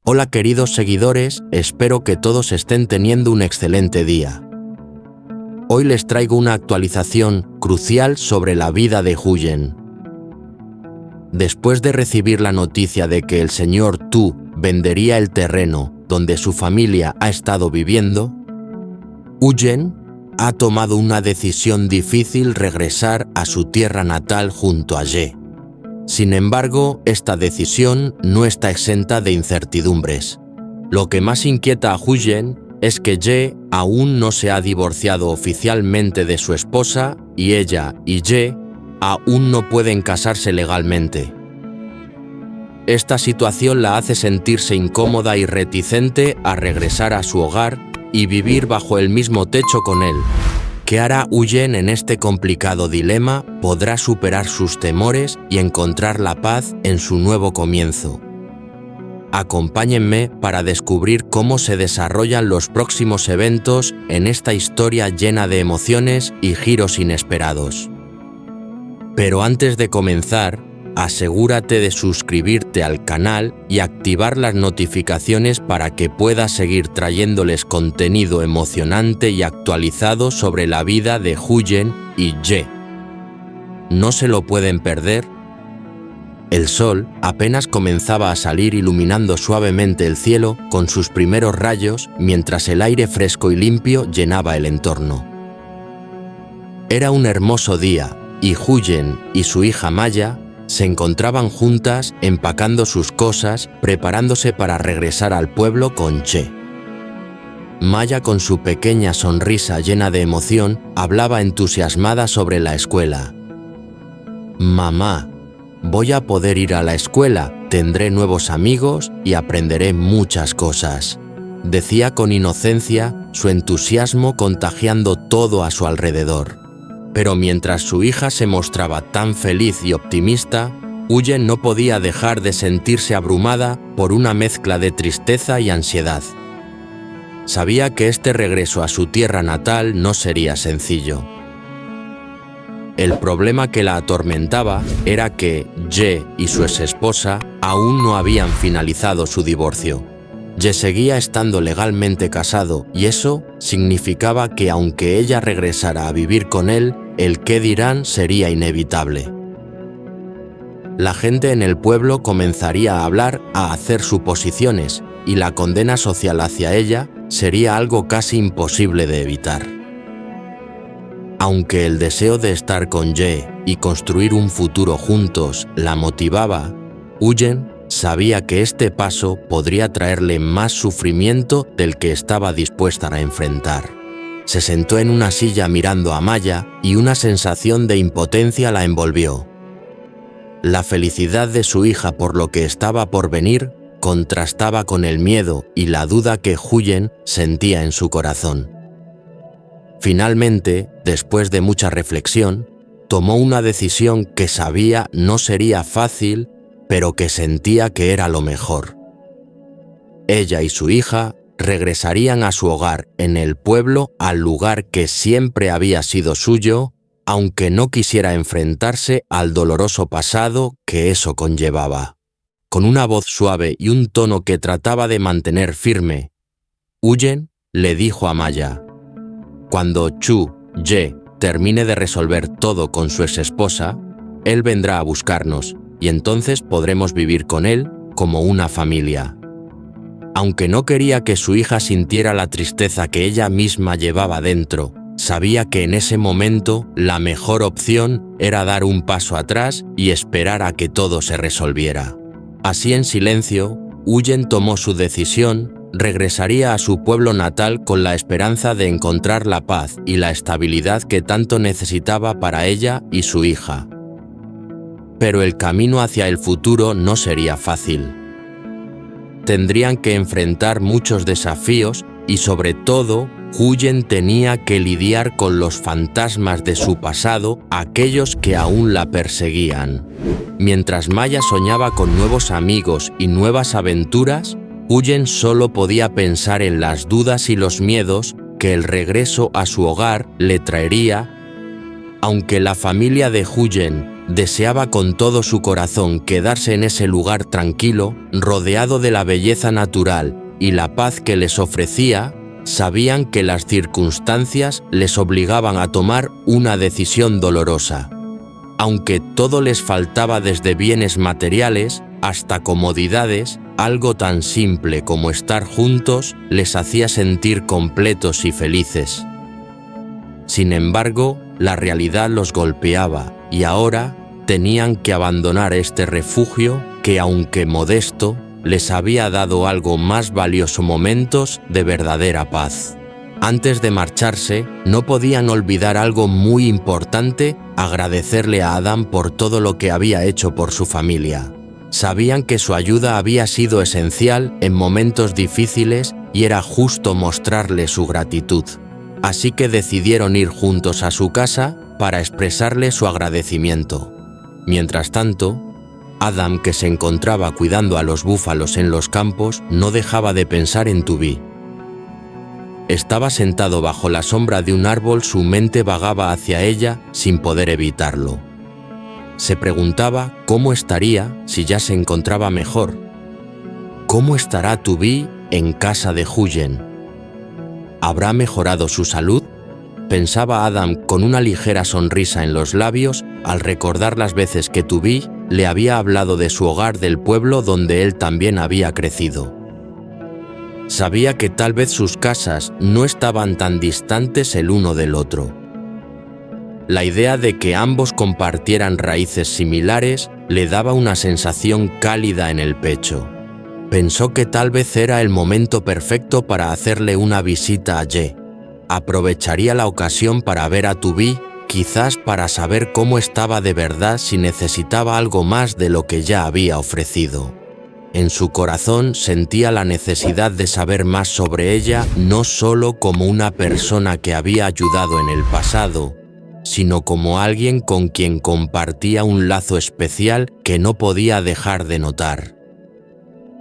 Hola queridos seguidores, espero que todos estén teniendo un excelente día. Hoy les traigo una actualización crucial sobre la vida de Huyen. Después de recibir la noticia de que el señor Tu vendería el terreno donde su familia ha estado viviendo, Huyen ha tomado una decisión difícil: regresar a su tierra natal junto a Ye. Sin embargo, esta decisión no está exenta de incertidumbres. Lo que más inquieta a Huyen es que Ye aún no se ha divorciado oficialmente de su esposa y ella y Ye aún no pueden casarse legalmente. Esta situación la hace sentirse incómoda y reticente a regresar a su hogar y vivir bajo el mismo techo con él. ¿Qué hará Huyen en este complicado dilema? ¿Podrá superar sus temores y encontrar la paz en su nuevo comienzo? Acompáñenme para descubrir cómo se desarrollan los próximos eventos en esta historia llena de emociones y giros inesperados. Pero antes de comenzar, asegúrate de suscribirte al canal y activar las notificaciones para que pueda seguir trayéndoles contenido emocionante y actualizado sobre la vida de Huyen y Ye. ¿No se lo pueden perder? El sol apenas comenzaba a salir, iluminando suavemente el cielo con sus primeros rayos, mientras el aire fresco y limpio llenaba el entorno. Era un hermoso día y Huyen y su hija Maya se encontraban juntas empacando sus cosas, preparándose para regresar al pueblo con Che. Maya, con su pequeña sonrisa llena de emoción, hablaba entusiasmada sobre la escuela. «Mamá, voy a poder ir a la escuela, tendré nuevos amigos y aprenderé muchas cosas», decía con inocencia, su entusiasmo contagiando todo a su alrededor. Pero mientras su hija se mostraba tan feliz y optimista, Huyen no podía dejar de sentirse abrumada por una mezcla de tristeza y ansiedad. Sabía que este regreso a su tierra natal no sería sencillo. El problema que la atormentaba era que Ye y su exesposa aún no habían finalizado su divorcio. Ye seguía estando legalmente casado y eso significaba que aunque ella regresara a vivir con él, el qué dirán sería inevitable. La gente en el pueblo comenzaría a hablar, a hacer suposiciones, y la condena social hacia ella sería algo casi imposible de evitar. Aunque el deseo de estar con Ye y construir un futuro juntos la motivaba, Huyen sabía que este paso podría traerle más sufrimiento del que estaba dispuesta a enfrentar. Se sentó en una silla mirando a Maya y una sensación de impotencia la envolvió. La felicidad de su hija por lo que estaba por venir contrastaba con el miedo y la duda que Huyen sentía en su corazón. Finalmente, después de mucha reflexión, tomó una decisión que sabía no sería fácil, pero que sentía que era lo mejor. Ella y su hija regresarían a su hogar en el pueblo, al lugar que siempre había sido suyo, aunque no quisiera enfrentarse al doloroso pasado que eso conllevaba. Con una voz suave y un tono que trataba de mantener firme, Huyen le dijo a Maya: «Cuando Ye termine de resolver todo con su exesposa, él vendrá a buscarnos y entonces podremos vivir con él como una familia». Aunque no quería que su hija sintiera la tristeza que ella misma llevaba dentro, sabía que en ese momento la mejor opción era dar un paso atrás y esperar a que todo se resolviera. Así, en silencio, Huyen tomó su decisión, regresaría a su pueblo natal con la esperanza de encontrar la paz y la estabilidad que tanto necesitaba para ella y su hija. Pero el camino hacia el futuro no sería fácil. Tendrían que enfrentar muchos desafíos y, sobre todo, Huyen tenía que lidiar con los fantasmas de su pasado, aquellos que aún la perseguían. Mientras Maya soñaba con nuevos amigos y nuevas aventuras, Huyen solo podía pensar en las dudas y los miedos que el regreso a su hogar le traería. Aunque la familia de Huyen deseaba con todo su corazón quedarse en ese lugar tranquilo, rodeado de la belleza natural y la paz que les ofrecía, sabían que las circunstancias les obligaban a tomar una decisión dolorosa. Aunque todo les faltaba desde bienes materiales hasta comodidades, algo tan simple como estar juntos les hacía sentir completos y felices. Sin embargo, la realidad los golpeaba y ahora tenían que abandonar este refugio que, aunque modesto, les había dado algo más valioso: momentos de verdadera paz. Antes de marcharse, no podían olvidar algo muy importante: agradecerle a Adam por todo lo que había hecho por su familia. Sabían que su ayuda había sido esencial en momentos difíciles y era justo mostrarle su gratitud. Así que decidieron ir juntos a su casa para expresarle su agradecimiento. Mientras tanto, Adam, que se encontraba cuidando a los búfalos en los campos, no dejaba de pensar en Tubí. Estaba sentado bajo la sombra de un árbol, su mente vagaba hacia ella sin poder evitarlo. Se preguntaba cómo estaría si ya se encontraba mejor. ¿Cómo estará Tubí en casa de Huyen? ¿Habrá mejorado su salud? Pensaba Adam con una ligera sonrisa en los labios al recordar las veces que Tubí le había hablado de su hogar, del pueblo donde él también había crecido. Sabía que tal vez sus casas no estaban tan distantes el uno del otro. La idea de que ambos compartieran raíces similares le daba una sensación cálida en el pecho. Pensó que tal vez era el momento perfecto para hacerle una visita a Ye. Aprovecharía la ocasión para ver a Tubí, quizás para saber cómo estaba de verdad, si necesitaba algo más de lo que ya había ofrecido. En su corazón sentía la necesidad de saber más sobre ella, no solo como una persona que había ayudado en el pasado, sino como alguien con quien compartía un lazo especial que no podía dejar de notar.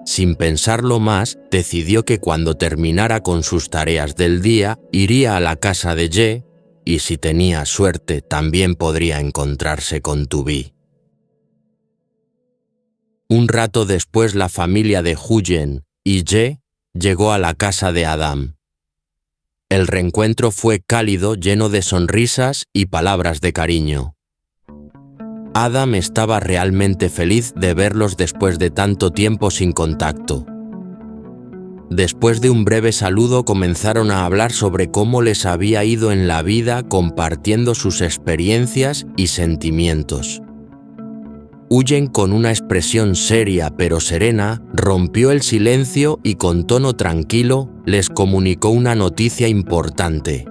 Sin pensarlo más, decidió que cuando terminara con sus tareas del día, iría a la casa de Ye, y si tenía suerte también podría encontrarse con Tubí. Un rato después, la familia de Huyen y Ye llegó a la casa de Adam. El reencuentro fue cálido, lleno de sonrisas y palabras de cariño. Adam estaba realmente feliz de verlos después de tanto tiempo sin contacto. Después de un breve saludo, comenzaron a hablar sobre cómo les había ido en la vida, compartiendo sus experiencias y sentimientos. Huyen, con una expresión seria pero serena, rompió el silencio y con tono tranquilo les comunicó una noticia importante.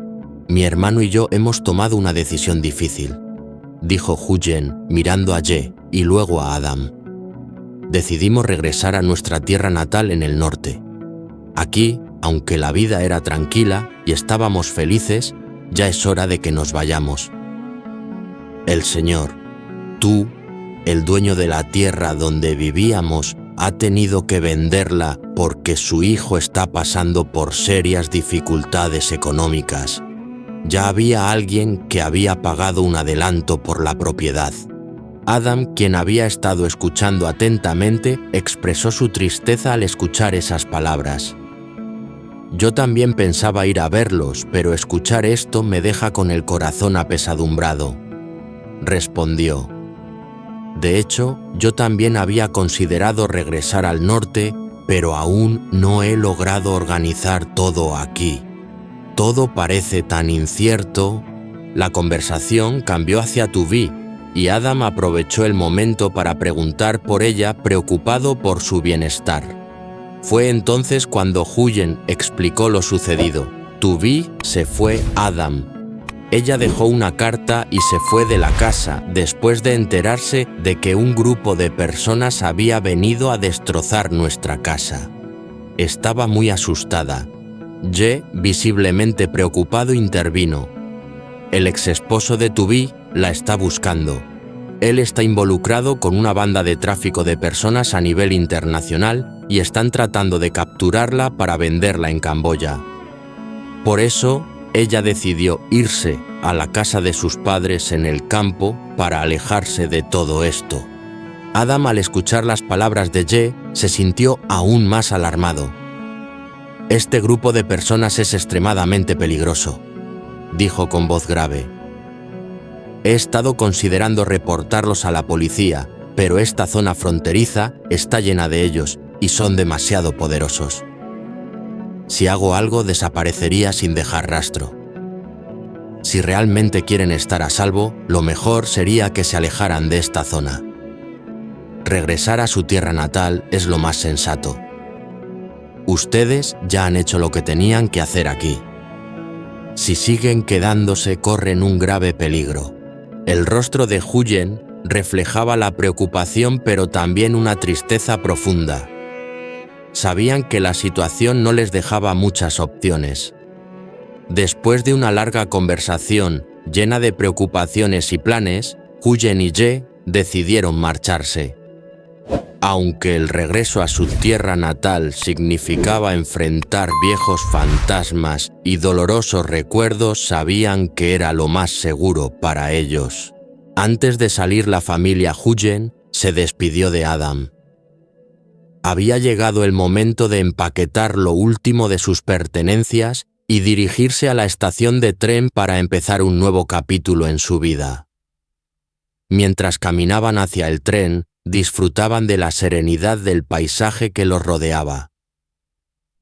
«Mi hermano y yo hemos tomado una decisión difícil», dijo Huyen, mirando a Ye y luego a Adam. «Decidimos regresar a nuestra tierra natal en el norte. Aquí, aunque la vida era tranquila y estábamos felices, ya es hora de que nos vayamos. El Señor, tú, el dueño de la tierra donde vivíamos, ha tenido que venderla porque su hijo está pasando por serias dificultades económicas. Ya había alguien que había pagado un adelanto por la propiedad». Adam, quien había estado escuchando atentamente, expresó su tristeza al escuchar esas palabras. «Yo también pensaba ir a verlos, pero escuchar esto me deja con el corazón apesadumbrado», respondió. «De hecho, yo también había considerado regresar al norte, pero aún no he logrado organizar todo aquí. Todo parece tan incierto». La conversación cambió hacia Tubí, y Adam aprovechó el momento para preguntar por ella, preocupado por su bienestar. Fue entonces cuando Huyen explicó lo sucedido. Tubí se fue Adam. Ella dejó una carta y se fue de la casa después de enterarse de que un grupo de personas había venido a destrozar nuestra casa. Estaba muy asustada. Ye, visiblemente preocupado, intervino. «El exesposo de Tubí la está buscando. Él está involucrado con una banda de tráfico de personas a nivel internacional y están tratando de capturarla para venderla en Camboya. Por eso, ella decidió irse a la casa de sus padres en el campo para alejarse de todo esto. Adam, al escuchar las palabras de Ye, se sintió aún más alarmado. «Este grupo de personas es extremadamente peligroso», dijo con voz grave. «He estado considerando reportarlos a la policía, pero esta zona fronteriza está llena de ellos y son demasiado poderosos. Si hago algo, desaparecería sin dejar rastro. Si realmente quieren estar a salvo, lo mejor sería que se alejaran de esta zona. Regresar a su tierra natal es lo más sensato. Ustedes ya han hecho lo que tenían que hacer aquí. Si siguen quedándose, corren un grave peligro». El rostro de Huyen reflejaba la preocupación, pero también una tristeza profunda. Sabían que la situación no les dejaba muchas opciones. Después de una larga conversación llena de preocupaciones y planes, Huyen y Ye decidieron marcharse. Aunque el regreso a su tierra natal significaba enfrentar viejos fantasmas y dolorosos recuerdos, sabían que era lo más seguro para ellos. Antes de salir, la familia Huyen se despidió de Adam. Había llegado el momento de empaquetar lo último de sus pertenencias y dirigirse a la estación de tren para empezar un nuevo capítulo en su vida. Mientras caminaban hacia el tren, disfrutaban de la serenidad del paisaje que los rodeaba.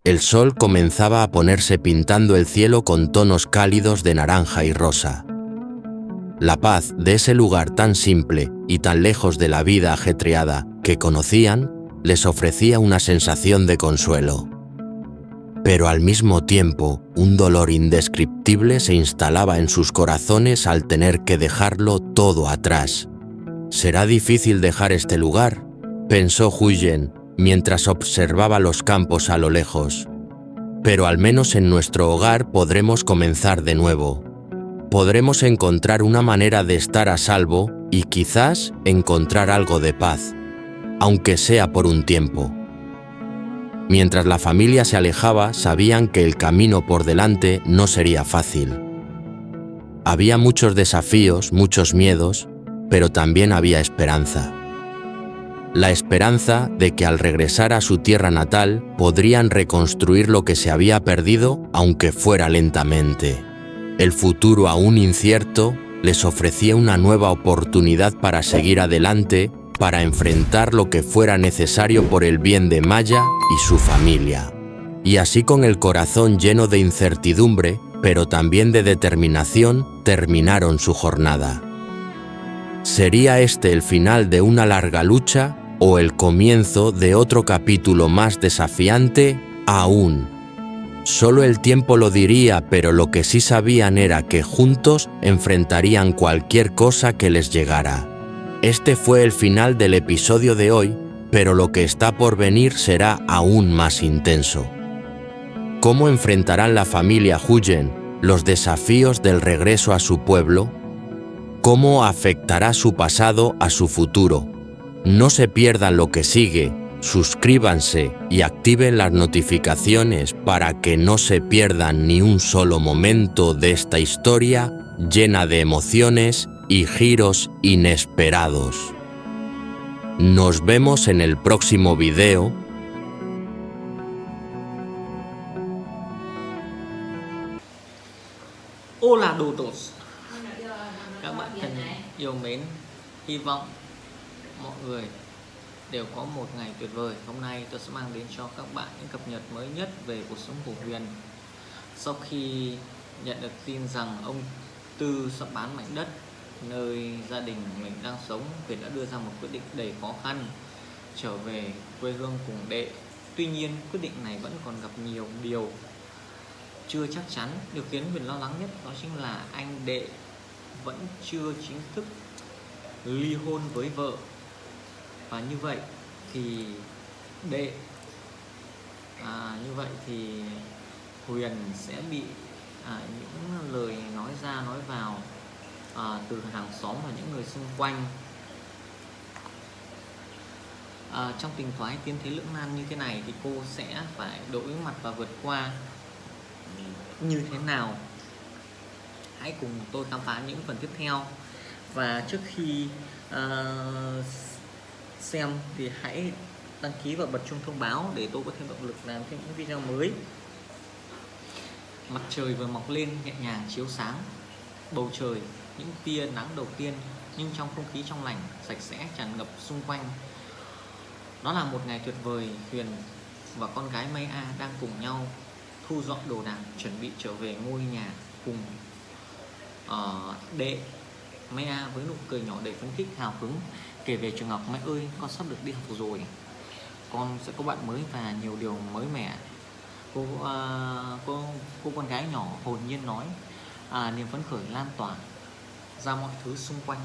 El sol comenzaba a ponerse, pintando el cielo con tonos cálidos de naranja y rosa. La paz de ese lugar tan simple y tan lejos de la vida ajetreada que conocían les ofrecía una sensación de consuelo. Pero al mismo tiempo, un dolor indescriptible se instalaba en sus corazones al tener que dejarlo todo atrás. «Será difícil dejar este lugar», pensó Huyen mientras observaba los campos a lo lejos. «Pero al menos en nuestro hogar podremos comenzar de nuevo. Podremos encontrar una manera de estar a salvo y quizás encontrar algo de paz, aunque sea por un tiempo». Mientras la familia se alejaba, sabían que el camino por delante no sería fácil. Había muchos desafíos, muchos miedos, pero también había esperanza. La esperanza de que al regresar a su tierra natal podrían reconstruir lo que se había perdido, aunque fuera lentamente. El futuro aún incierto les ofrecía una nueva oportunidad para seguir adelante, para enfrentar lo que fuera necesario por el bien de Maya y su familia. Y así, con el corazón lleno de incertidumbre, pero también de determinación, terminaron su jornada. ¿Sería este el final de una larga lucha o el comienzo de otro capítulo más desafiante? Aún. Solo el tiempo lo diría, pero lo que sí sabían era que juntos enfrentarían cualquier cosa que les llegara. Este fue el final del episodio de hoy, pero lo que está por venir será aún más intenso. ¿Cómo enfrentarán la familia Huyen los desafíos del regreso a su pueblo? ¿Cómo afectará su pasado a su futuro? No se pierdan lo que sigue, suscríbanse y activen las notificaciones para que no se pierdan ni un solo momento de esta historia llena de emociones y giros inesperados. Nos vemos en el próximo video. Hola Dodos. Các bạn thân yêu mến, hy vọng mọi người đều có một ngày tuyệt vời. Hôm nay tôi sẽ mang đến cho các bạn những cập nhật mới nhất về cuộc sống của Huyền. Sau khi nhận được tin rằng ông Tư sắp bán mảnh đất nơi gia đình mình đang sống, Huyền đã đưa ra một quyết định đầy khó khăn, trở về quê hương cùng đệ. Tuy nhiên, quyết định này vẫn còn gặp nhiều điều chưa chắc chắn. Điều khiến Huyền lo lắng nhất đó chính là anh đệ vẫn chưa chính thức ly hôn với vợ. Và như vậy thì Huyền sẽ bị những lời nói ra nói vào từ hàng xóm và những người xung quanh. Trong tình thoái tiến thế lưỡng nan như thế này thì cô sẽ phải đối mặt và vượt qua như thế nào? hãy cùng tôi khám phá những phần tiếp theo. Và trước khi xem thì hãy đăng ký và bật chuông thông báo để tôi có thêm động lực làm thêm những video mới. Mặt trời vừa mọc lên nhẹ nhàng chiếu sáng bầu trời, những tia nắng đầu tiên, nhưng trong không khí trong lành, sạch sẽ tràn ngập xung quanh. Đó là một ngày tuyệt vời. Huyền và con gái Maya đang cùng nhau thu dọn đồ đạc, chuẩn bị trở về ngôi nhà cùng đệ. Maya với nụ cười nhỏ đầy phấn khích hào hứng kể về trường học: mẹ ơi, con sắp được đi học rồi, con sẽ có bạn mới và nhiều điều mới mẻ. Cô con gái nhỏ hồn nhiên nói. Niềm phấn khởi lan tỏa ra mọi thứ xung quanh.